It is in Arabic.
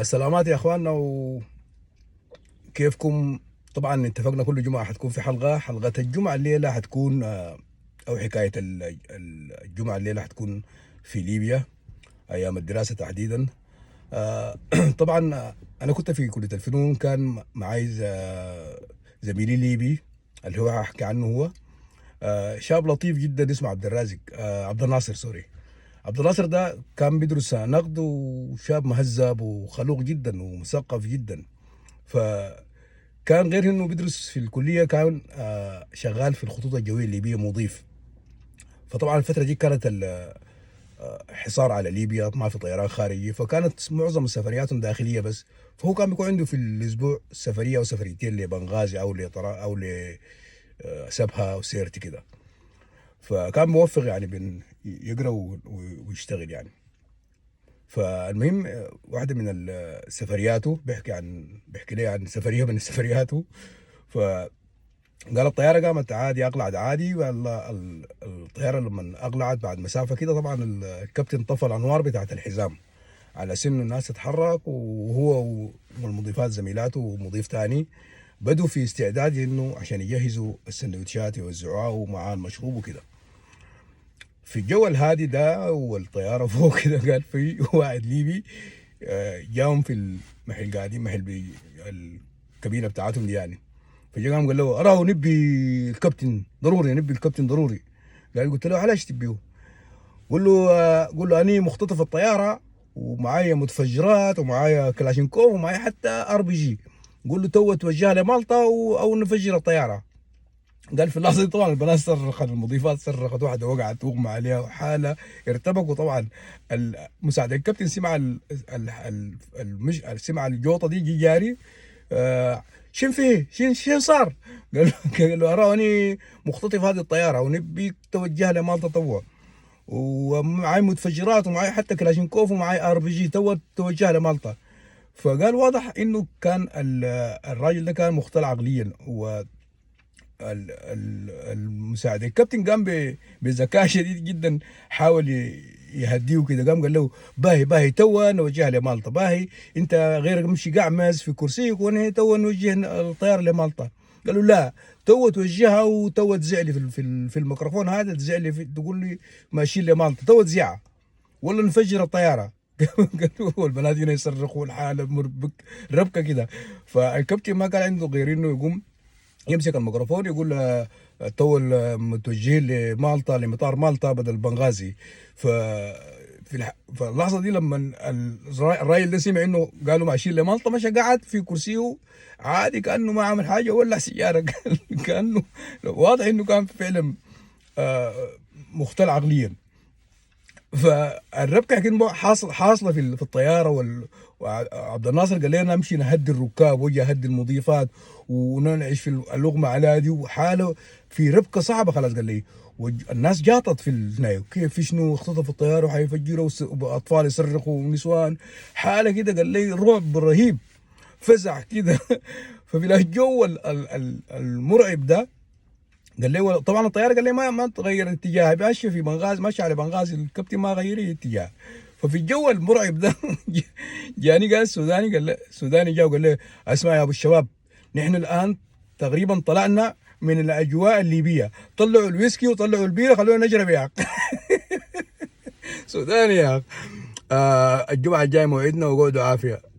سلامات يا اخواننا، وكيفكم؟ طبعا اتفقنا كل جمعة حتكون في حلقة الجمعة الليلة حتكون او حكاية الجمعة الليلة حتكون في ليبيا ايام الدراسة تحديدا. طبعا انا كنت في كلية الفنون، كان معي زميلي ليبي اللي هو هحكي عنه. هو شاب لطيف جدا اسمه عبد الرازق، عبد الناصر، سوري. عبد الناصر ده كان بيدرس نقد، وشاب مهذب وخلوق جدا ومثقف جدا. فكان غير انه بيدرس في الكليه، كان شغال في الخطوط الجويه الليبيه مضيف. فطبعا الفتره دي كانت حصار على ليبيا، ما في طيران خارجي، فكانت معظم سفرياتهم داخليه بس. فهو كان بيكون عنده في الاسبوع سفريه او سفريتين لبنغازي او او لسبها او سيرتي كده. فكان موفق يعني بين يقرا ويشتغل يعني. فالمهم واحدة من سفرياته بيحكي لي عن سفرية من سفرياته. فقال الطيارة قامت عادي، أقلعت عادي، الطيارة لما أقلعت بعد مسافة كده، طبعا الكابتن طفى الأنوار بتاعت الحزام على سن الناس تتحرك، وهو والمضيفات زميلاته ومضيف تاني بدوا في استعداد انه عشان يجهزوا السندوتشات يوزعوها ومعاه المشروب وكده. في الجو الهادي ده والطياره فوق كده، قال في واحد ليبي جاهم في المحل، قاعدين محل الكابينه بتاعتهم دي يعني. فجا قام قال له اراه نبي الكابتن ضروري، نبي الكابتن ضروري. قال قلت له علاش تبيه؟ قول له اني مختطف الطياره ومعايا متفجرات ومعايا كلاشينكوف ومعايا حتى ار بي جي. قول له تو توجه لمالطا او نفجر الطياره. قال في اللحظه دي طبعا البنات صرخت، المضيفات صرخت، واحده وقعت تغمى عليها حاله ارتبكوا طبعا. مساعد الكابتن سمع سمع الجوطه دي، جي جاري. شن فيه؟ شن صار؟ قال له اراني مختطف هذه الطياره ونبيك توجه لمالطا توا، ومعي متفجرات ومعي حتى كلاشينكوف ومعي ار بي جي، تو توجه لمالطا. فقال واضح انه كان الراجل ده كان مختل عقليا. المساعد الكابتن قام بذكاء شديد جدا، حاول يهديه كده. قام قال له باهي باهي توا نوجهها لمالطا، باهي انت غيرك مشي قاعمز في كرسيك وانا توا نوجه الطياره لمالطا. قال له لا، تو توجهها وتو تزعلي في الميكروفون هذا، تزعلي تقول لي ماشيين لمالطا، تو تزعها ولا نفجر الطياره. قالوا البنات هنا يصرخوا، الحاله مربك ربكه كده. فالكابتن ما كان عنده غير انه يقوم يمسك الميكروفون يقول تو متوجهين لمالطا، لمطار مالطا بدل بنغازي. ف في اللحظه دي لما الراجل ده سمع انه قالوا ماشيين لمالطا، مشى قعد في كرسيه عادي كانه ما عمل حاجه، ولع سياره. كانه واضح انه كان فعلا آه، مختل عقليا. فالربكه كان حاصله في الطياره وعبد الناصر قال لنا نمشي نهدي الركاب وجه اهدي المضيفات وننعش في اللغمه على دي، وحاله في ربكه صعبه خلاص. قال لي الناس جاطت في النايو، كيف في شنو اختطفوا الطياره وحيفجروا واطفال يصرخوا ونسوان، حاله كده. قال لي رعب رهيب، فزع كده. ففي الجو المرعب ده قال لي طبعا الطياره قال لي ما تغير اتجاهي، ماشي في بنغازي، ماشي على بنغازي، الكابتن ما غير اتجاه. ففي الجو المرعب ده جاني قال سوداني، قال لي سوداني جا وقال لي اسمع يا ابو الشباب، نحن الان تقريبا طلعنا من الاجواء الليبيه، طلعوا الويسكي وطلعوا البيره خلونا نشرب يا أخ. سوداني يا أخ. الجمعه الجايه موعدنا، وقعدوا عافيه.